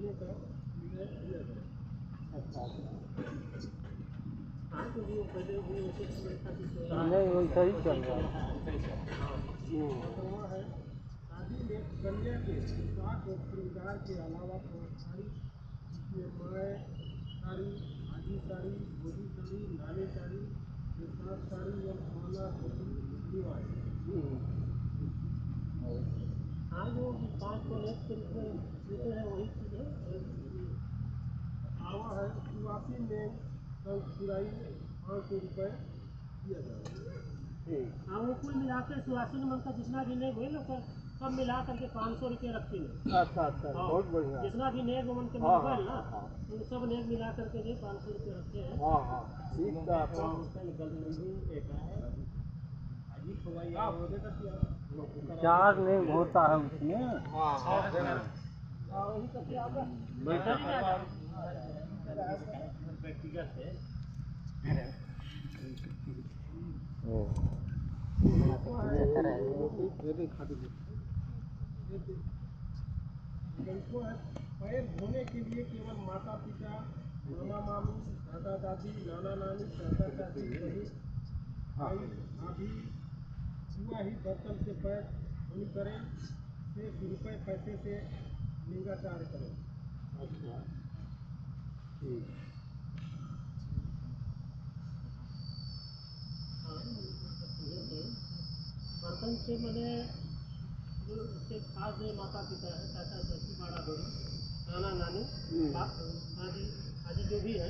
करने का निर्णय लिया गया। अच्छा हाँ, क्योंकि वो पहले भी वैसे समय था कि नहीं वैसा ही चल रहा है। है शादी में कन्या के पोशाक और श्रृंगार के अलावा साड़ी जिसमें माए साड़ी, आजी साड़ी, भोजी साड़ी, नानी साड़ी, सात साड़ी और माला धोती अनिवार्य। हाँ, जो 500 नेट के रूप में देते हैं वही चीज़ है। आवा है सुवासी में सिराई 500 रुपये दिया जाएगा। हाँ, वो कुल मिला के सुहासिन मन का जितना भी नेग हुए ना सब मिला करके 500 रुपये रखती है। अच्छा अच्छा बहुत बढ़िया। जितना भी नेग मन के हाँ, मिल ना हाँ। तो वो सब नेग मिला करके जो 500 रुपये रखते हैं। हाँ हाँ ठीक है। चार नेग होता है उसमें। हाँ हाँ व्यक्तिगत है। पैर धोने के लिए केवल माता पिता, मामा मामी, दादा दादी, नाना नानी, चाचा चाची, बहन भाई भाभी हुआ ही बर्तन से पैर धोनी करें, शेष रुपये पैसे से लिंगाचार करें। अच्छा ठीक। बर्तन से मैंने जो उसके खास जो माता पिता है, चाचा चाची, बड़ा बड़ी, नाना नानी, आदि आदि जो भी है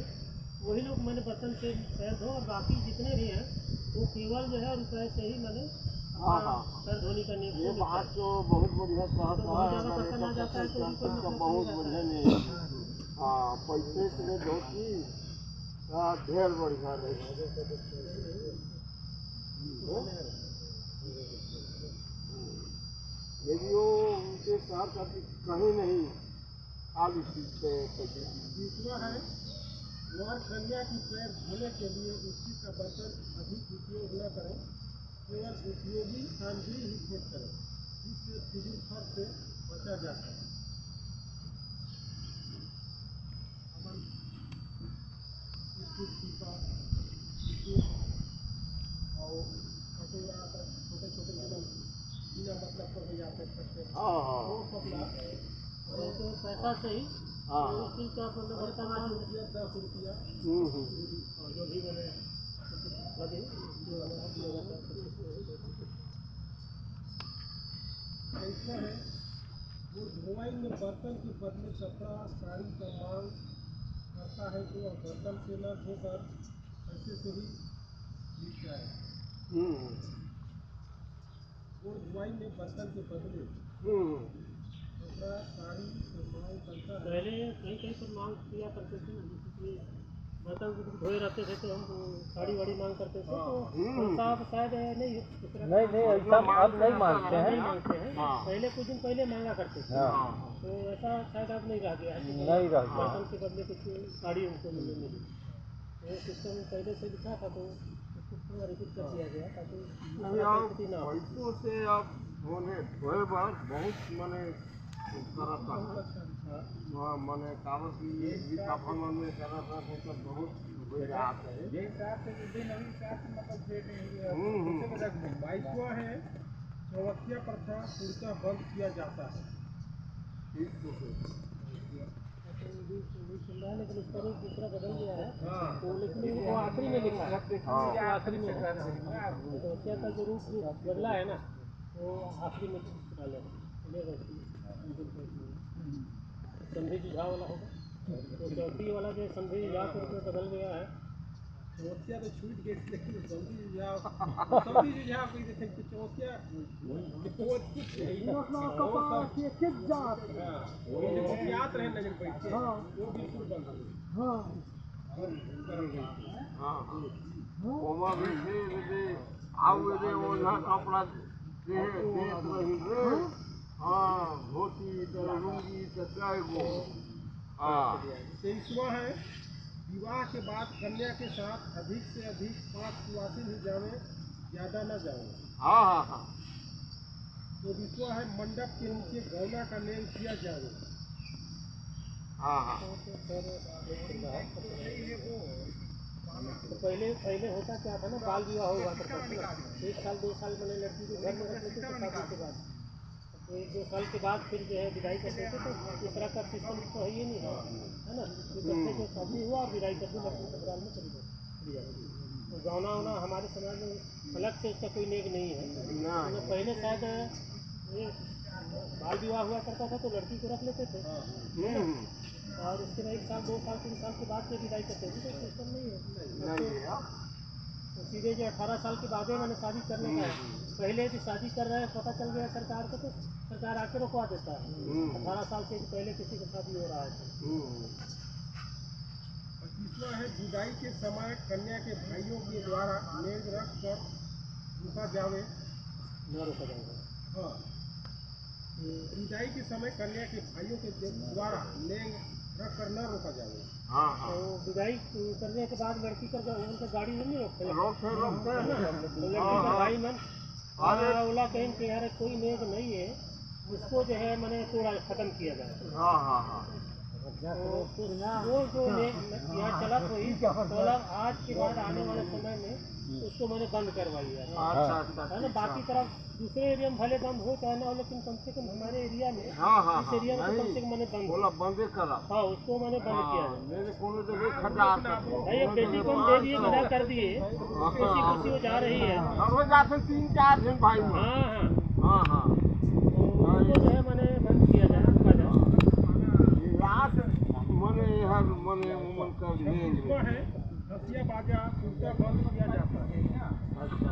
वही लोग मैंने बर्तन से पैर धो, और बाकी जितने भी हैं वो केवल जो है रुपये से ही मैंने पैर धोनी करनी। ये बात तो बहुत बढ़िया बात है। बर्तन आ जाता है तो बहुत बढ़िया नहीं। हाँ पैसे से धोती ढेर बढ़िया नहीं। यदि वो उनके साथ कहीं नहीं खाली चीज पे दूसरा है वर कन्या की पैर धोने के लिए उसी का बर्तन अधिक उपयोग न करें, केवल उपयोगी सामग्री ही फेंक करें, जिससे फिजूल खर्च से बचा जाता है। सीपा और कटोरा छोटे छोटे बिना मतलब पर जाते सकते हैं वो पकड़ा तो पैसा से ही उसी का मतलब बर्तन 5 रुपया 10 रुपया और जो भी मैंने लगे ऐसा है वो धोवाई में बर्तन के बदले कपड़ा साड़ी का मांग करता है तो वह बर्तन से न धोकर ऐसे से ही लिख जाए। वो धोवाई में बर्तन के बदले कपड़ा साड़ी का मांग करता है। पहले कहीं पर मांग किया करते थे ना, जैसे कि बर्तन धोए रहते थे तो हम साड़ी वाड़ी मांग करते थे तो साहब शायद नहीं ऐसा अब नहीं मांगते हैं। पहले कुछ दिन पहले मांगा करते थे तो ऐसा शायद अब नहीं रह गया है। नहीं रह गया। बर्तन के बदले कुछ साड़ी उनको मिली वो सिस्टम पहले से लिखा था तो उसको रिपीट कर दिया गया ताकि पैसों से आप धोए बार बहुत मैंने मैंने कागज की साफन में करा था तो सब बहुत बाईसवा है चौवकिया प्रथा पूर्णतः बंद किया जाता है। लेकिन इस पर दूसरा बदल गया है तो लेकिन वो आखिरी में लिखा है आखिरी में चौवकिया का जो रूप बदला है ना वो आखिरी में डाले संधि जुझाव वाला होगा तो चौथी वाला जो संधि जुझाव के रूप में बदल गया है। चौथिया तो छूट गई लेकिन संधि जुझाव कोई देखे चौथिया याद रहे नजर बैठ के वो बिल्कुल बंद कपड़ा धोती लुंगी तेईसवा है विवाह के बाद कन्या के साथ अधिक से अधिक 5 सुवासिन ही जावे, ज्यादा न जावे। तो 20वां है मंडप के नीचे गौना का नेम किया जावे। हाँ हाँ तो फिर तो पहले होता क्या था ना, बाल विवाह हुआ करता था ना, 1 साल 2 साल मैंने लड़की को घर में रख लेते थे शादी के बाद, तो 1-2 साल के बाद फिर जो है विदाई करते थे। तो इस तरह का सिस्टम तो है ही नहीं है ना। तो बच्चे जो शादी हुआ और विदाई कर दी, लड़की ससुराल में चली जाती। तो गौना वोना हमारे समाज में अलग से उसका कोई नेग नहीं है। तो पहले शायद ये बाल विवाह हुआ करता था तो लड़की को रख लेते थे, और उसके बाद 1 साल 2 साल 3 साल के बाद से विदाई करते थे। तो सिस्टम नहीं है तो सीधे जो 18 साल के बाद ही मैंने शादी करने का है। पहले यदि शादी कर रहे हैं पता चल गया सरकार को, तो सरकार आके रुकवा देता है। 18 साल से पहले किसी का शादी हो रहा है तो। 25वां है विदाई के समय कन्या के भाइयों के द्वारा नेग रख कर रुका जावे। न रोका जाएगा। हाँ, विदाई के समय कन्या के भाइयों के द्वारा नेग रख कर न रोका जावे। हाँ हाँ तो विदाई करने के बाद लड़की का उनका गाड़ी नहीं रोकते हैं। रोकते तो लड़की का भाई मन बोला कहीं कि यार कोई नेग नहीं है, उसको जो है मैंने थोड़ा ख़त्म किया जाए। हाँ हाँ हाँ तो वो जो यहाँ चला वही मतलब आज के बाद आने वाले समय में उसको मैंने बंद करवाई है। अच्छा अच्छा है ना, बाकी तरफ दूसरे एरिया में भले बंद हो चाहे ना हो, लेकिन कम से कम हमारे एरिया में हाँ हाँ इस एरिया में तो कम से कम मैंने बंद बोला बंदे करा हाँ उसको मैंने बंद किया है। मेरे कोनो जगह खड्डा आता भाई अब बेटी को हम दे दिए, विदा कर दिए, खुशी खुशी वो जा रही है। रोज जाते 3-4 दिन भाई में। हाँ हाँ हाँ हाँ तो उसको जो है मैंने बंद किया जाए, रुका जाए। रात मने हर मने उमन कर लेंगे। है हंसिया बाजा कुर्ता बंद किया जाता है। अच्छा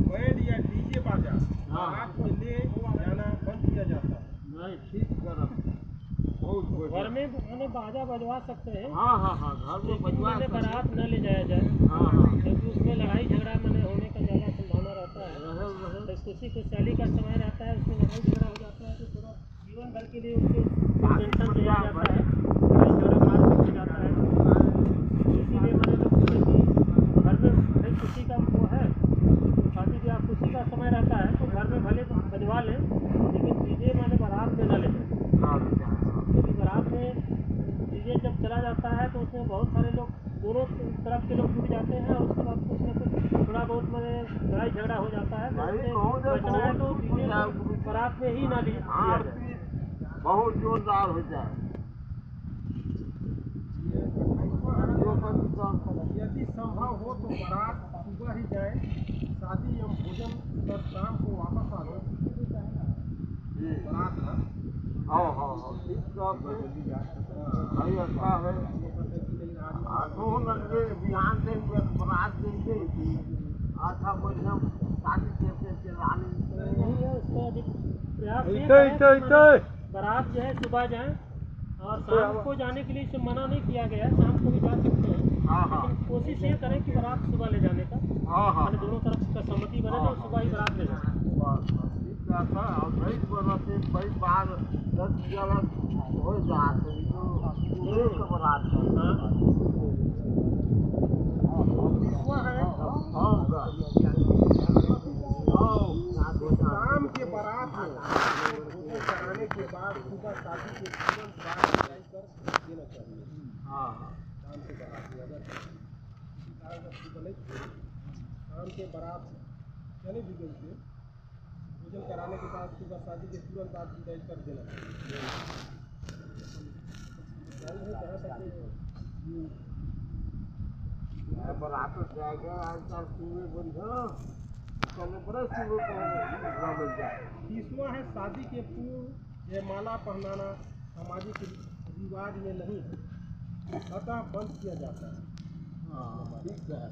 बैंड या डीजे बाजा रात में ले जाना बंद किया जाता है। नहीं ठीक करब बहुत बढ़िया। घर में मैंने बाजा बजवा सकते हैं, हाँ हाँ हाँ घर में लेकिन बजवा मैंने सकते। बारात न ले जाया जाए, हाँ हाँ क्योंकि उसमें लड़ाई झगड़ा मैंने होने का ज़्यादा संभावना रहता है। रहे रहे तो खुशी खुशहाली का समय रहता है, उसमें लड़ाई झगड़ा हो जाता है तो थोड़ा जीवन भर के लिए उसके टेंशन दिया जाता है, लड़ाई झगड़ा मारपीट हो जाता है। इसीलिए मैंने तो सोचा कि घर में भाई खुशी का वो है, तो शादी ब्याह खुशी का समय रहता है तो घर में भले बजवा लें, लेकिन डीजे मैंने बारात में न ले जाए। क्योंकि बारात में डीजे जब चला जाता है तो उसमें बहुत सारे लोग, दोनों तरफ के लोग जुट जाते हैं, और उसके बाद कुछ न कुछ थोड़ा बहुत मैंने लड़ाई झगड़ा हो जाता है। तो उससे बचना है तो डीजे बारात में ही ना लिया जाए। बहुत जोरदार हो जाए। यदि संभव हो तो बारात सुबह ही जाए, शादी एवं भोजन कर शाम को वापस आ जाए। बारात ना हाँ हाँ हाँ ठीक बात है। भाई अच्छा है। दो लड़के बिहान देंगे बारात देंगे, अच्छा बढ़िया शादी करके चलाने। नहीं है उसका अधिक प्रयास ये इते करें इते कि इते बारात जो है सुबह जाए, और शाम को जाने के लिए इसे मना नहीं किया गया, शाम को भी जा सकते हैं, हाँ हाँ लेकिन कोशिश ये करें कि बारात सुबह ले जाने का, हाँ हाँ मैंने दोनों तरफ का सहमति बने तो सुबह ही बारात ले जाए। ठीक बात है। और नहीं बरसे भाई बार 10-11 हो जाते एक बारात हाँ शाम के बारात में भोजन कराने के बाद सुबह शादी के तुरंत बाद विदाई कर देना चाहिए। हाँ शाम के बारात में अगर शाम के बारात चले भी गई थे, भोजन कराने के बाद सुबह शादी के तुरंत बाद विदाई कर देना चाहिए। बारात जाएगा आजकल सुबह बढ़िया चले बड़े सुबह को मिल जाए। 30वां है शादी के पूर्व जयमाला पहनाना सामाजिक रिवाज में नहीं है, अतः बंद किया जाता है। हाँ ठीक है।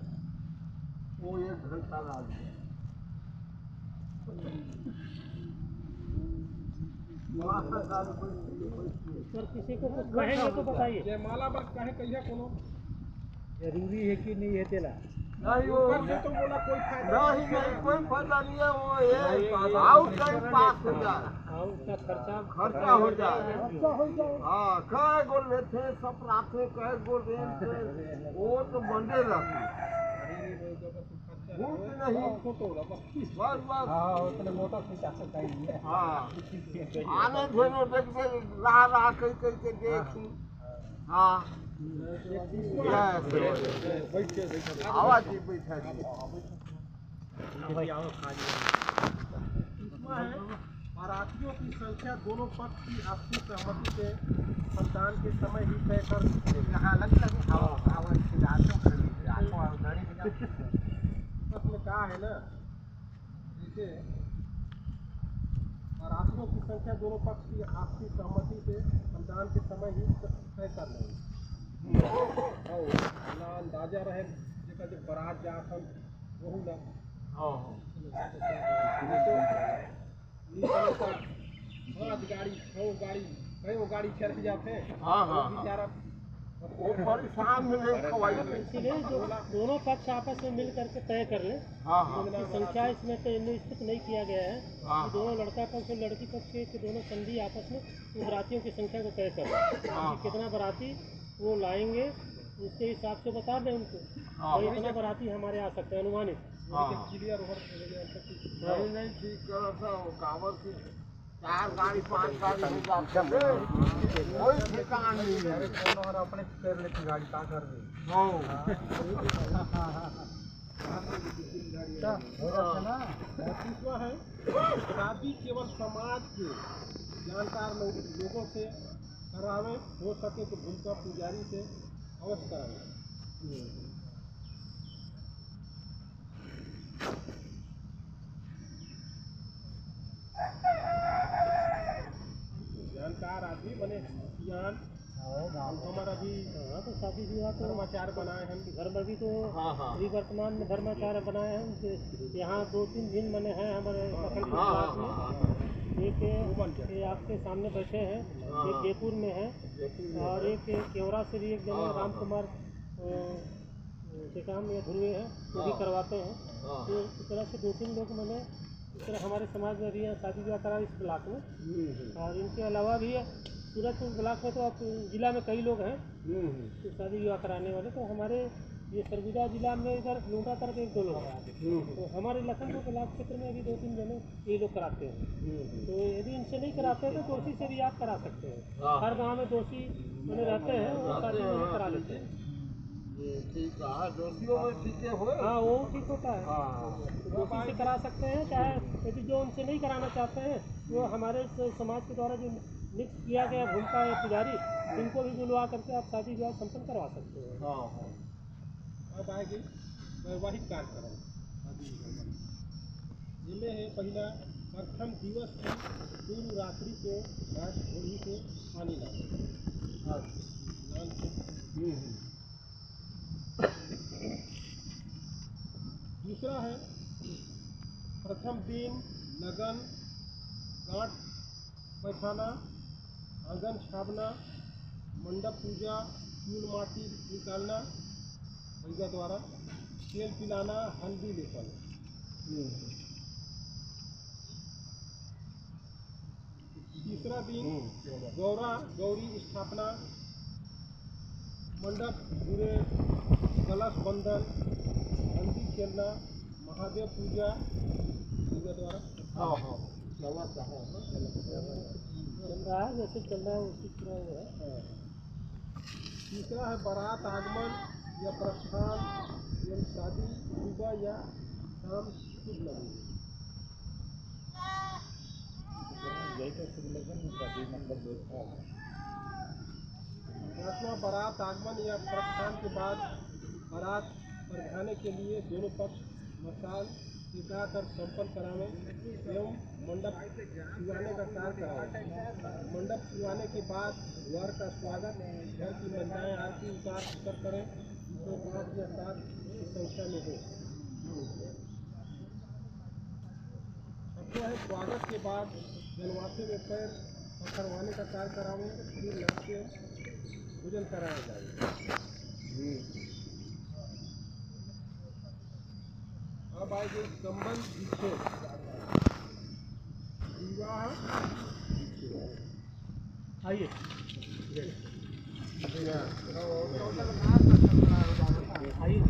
वो 1 घंटा लग गया। सर किसी को कुछ कहेंगे तो बताइए। जयमाला बात कहे कहिया कोनो जरूरी है कि नहीं है तेला? नहीं वो करते तो बोला कोई फायदा नहीं नहीं कोई फायदा नहीं है। वो ये आउट टाइम पास हो जाए, और उसका खर्चा हो जाए। हाँ कई गो लेते सब राते कई गो रेंट वो तो बंदे रहते। भूख नहीं फोटो होगा बस बस बस हाँ उतने मोटर खींचा सकता ही है हाँ आने भेनो देख के रहा कई कई के देखी हाँ बैठ के देखा आवाज ही बैठा जी इसमें है बारातियों की संख्या दोनों पक्ष की आपसी सहमति से मतदान के समय ही तय कर यहाँ लग आवाज से उसमें कहा है ना जैसे बारातियों की संख्या दोनों पक्ष की आपसी सहमति से मतदान के समय ही तय कर लेंगे और ना अंदाजा रहे जेका जो बारात जात हम वहू ना पाँच गाड़ी छो गाड़ी कई गाड़ी चढ़ जाते हैं हाँ हाँ बेचारा वो परेशान में नहीं खवाई इसीलिए जो दोनों पक्ष आपस में मिल करके तय कर ले हाँ हाँ की संख्या इसमें तो निश्चित नहीं किया गया है हाँ। कि दोनों लड़का पक्ष और लड़की पक्ष के दोनों संधि आपस में उन बरातियों की संख्या को तय कर हाँ। कि कितना बराती वो लाएंगे उसके हिसाब से बता दें उनको हाँ। और इतना बराती हमारे आ सकते हैं अनुमानित हाँ क्लियर ओवर नहीं नहीं ठीक करो तो कावर की 4 गाड़ी 5 गाड़ी हो जाते हैं कोई ठिकाना नहीं है अपने कर लेती गाड़ी का कर दे हाँ तीसरा है शादी केवल समाज के जानकार लोगों से करावे हो सके तो भूमिका पुजारी से अवश्य करावे जानकार आदमी बने ज्ञान हमारा भी हाँ तो शादी विवाह तो धर्माचार्य बनाए हैं धर्म भी तो हाँ हाँ अभी वर्तमान में धर्माचार्य बनाए हैं उनके यहाँ 2-3 दिन बने हैं हमारे उत्तराखंड के हाँ ब्लॉक में हाँ एक ये आपके सामने बैठे हैं एक जयपुर में है और एक केवरा से भी एक जन राम कुमार के काम ये ध्रुवे हैं वो भी करवाते हैं तो इस तरह से 2-3 लोग मैंने इस तरह हमारे समाज में भी यहाँ शादी विवाह करा इस ब्लॉक में और इनके अलावा भी सूरजपुर ब्लॉक में तो अब जिला में कई लोग हैं तो शादी विवाह कराने वाले तो हमारे ये सरगुजा जिला में इधर लूटा तरफ 1-2 लोग हैं तो हमारे लखनपुर ब्लॉक क्षेत्र में अभी 2-3 जने ये लोग कराते हैं तो यदि इनसे नहीं कराते हैं तो दोषी से भी आप करा सकते हैं हर गांव में दोषी बने रहते हैं वो शादी विवाह करा लेते हैं ठीक है दोस्तियों में ठीक है हाँ वो ठीक होता है हाँ दोषी से करा सकते हैं चाहे यदि जो उनसे नहीं कराना चाहते हैं वो हमारे समाज के द्वारा जो नियुक्त किया गया भूमिका या पुजारी इनको भी बुलवा करके आप शादी विवाह संपन्न करवा सकते हैं हाँ हाँ अब आएगी वैवाहिक कार्यक्रम जिनमें है पहला प्रथम दिवस की पूर्व रात्रि को रात घोड़ी से पानी लाना दूसरा है प्रथम दिन लगन गांठ बैठाना आंगन छापना मंडप पूजा चूल माटी निकालना भैया द्वारा तेल पिलाना हल्दी लेपन तीसरा दिन गौरा गौरी स्थापना मंडप पूरे कलश बंधन हल्दी खेलना महादेव पूजा भैया द्वारा हाँ हाँ चल रहा है जैसे चल रहा है उसी तरह वो है तीसरा है बारात आगमन या प्रस्थान या शादी सुबह या शाम शुभ लगन पांचवा बारात आगमन या प्रस्थान के बाद बारात पर जाने के लिए दोनों पक्ष मसाल टिकाकर संपन्न करावे एवं मंडप सिवाने का कार्य करावे मंडप सिवाने के बाद वर का स्वागत घर की महिलाएं आरती उतार कर करें जिसमें 5 या 7 की संख्या में हो छठवां है स्वागत के बाद जनवासे में पैर पकड़वाने का कार्य करावे फिर लड़के भोजन कराया जाए अब आएगी संबंध विच्छेद विवाह आइए आइए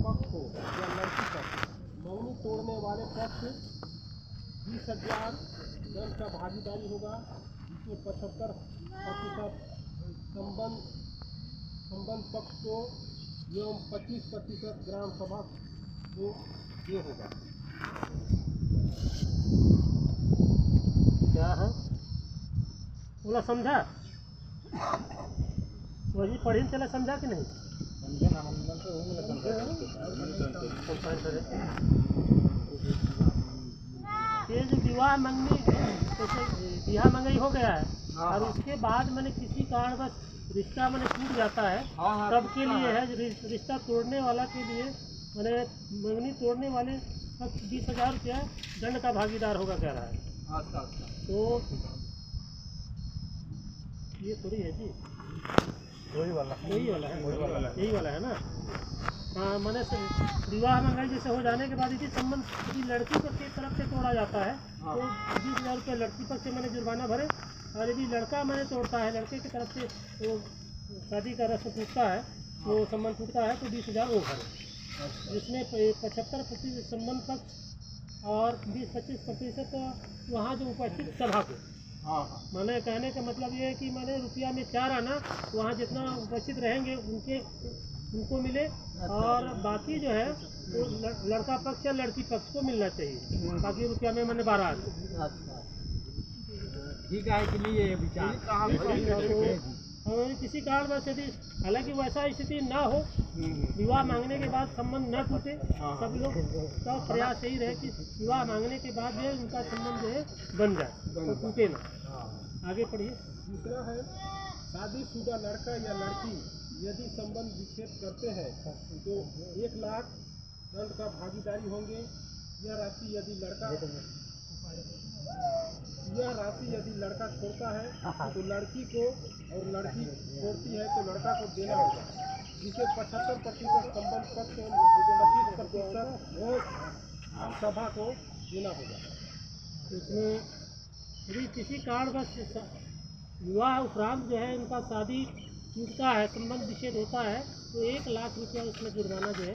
पक्ष को या लड़की पक्ष मंगनी तोड़ने वाले पक्ष 20,000 दंड का भागीदारी होगा, जिसमें 75% संबंध पक्ष को एवं 25% ग्राम सभा को ये होगा। क्या है बोला, समझा? वही पढ़ी चला, समझा कि नहीं? ये जो विवाह मंगनी, जैसे विवाह मंगनी हो गया है और उसके बाद मैंने किसी कारणवश रिश्ता मैंने टूट जाता है, तब के लिए है रिश्ता तोड़ने वाला के लिए मैंने मंगनी तोड़ने वाले 20,000 रुपया दंड का भागीदार होगा कह रहा है। तो ये थोड़ी है जी, यही वाला है ना। हाँ, मैंने विवाह मंगल जैसे हो जाने के बाद यदि संबंध यदि लड़की पक्ष की तरफ से तोड़ा जाता है तो 20,000 रुपया लड़की पक्ष से मैंने जुर्माना भरे, और यदि लड़का मैंने तोड़ता है, लड़के की तरफ से तो शादी का रस्म टूटता है, तो संबंध टूटता है तो 20,000 वो भरे, जिसमें 75% संबंध पक्ष और 20-25% वहाँ जो उपस्थित सभा को। मैंने कहने का मतलब ये है कि मैंने रुपया में 4 आना, वहाँ जितना उपस्थित रहेंगे उनको मिले, और बाकी जो है तो लड़का पक्ष या लड़की पक्ष को मिलना चाहिए, बाकी रुपया में मैंने 12 आना। ठीक है कि नहीं ये विचार? किसी कारणवश यदि हालांकि वैसा स्थिति ना हो, विवाह मांगने के बाद संबंध न टूटे, सब लोग का प्रयास यही रहे कि विवाह मांगने के बाद जो है उनका संबंध जो है बन जाए, तो टूटे ना। आगे पढ़िए। दूसरा है, शादीशुदा लड़का या लड़की यदि संबंध विच्छेद करते हैं तो 1 लाख दंड का भागीदारी होंगे। यह राशि यदि लड़का छोड़ता है तो लड़की को, और लड़की छोड़ती है तो लड़का को देना होगा, जिसे 75% संबंध पक्ष और 25% सभा को देना होगा। इसमें यदि किसी कारणवश विवाह उपरांत जो है उनका शादी टूटता है, संबंध विच्छेद होता है, तो 1 लाख रुपया उसमें जुर्माना जो है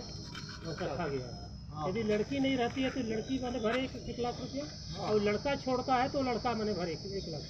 रखा गया है। यदि लड़की नहीं रहती है तो लड़की मैंने भरे 1 लाख रुपया, और लड़का छोड़ता है तो लड़का मैंने भरे 1 लाख।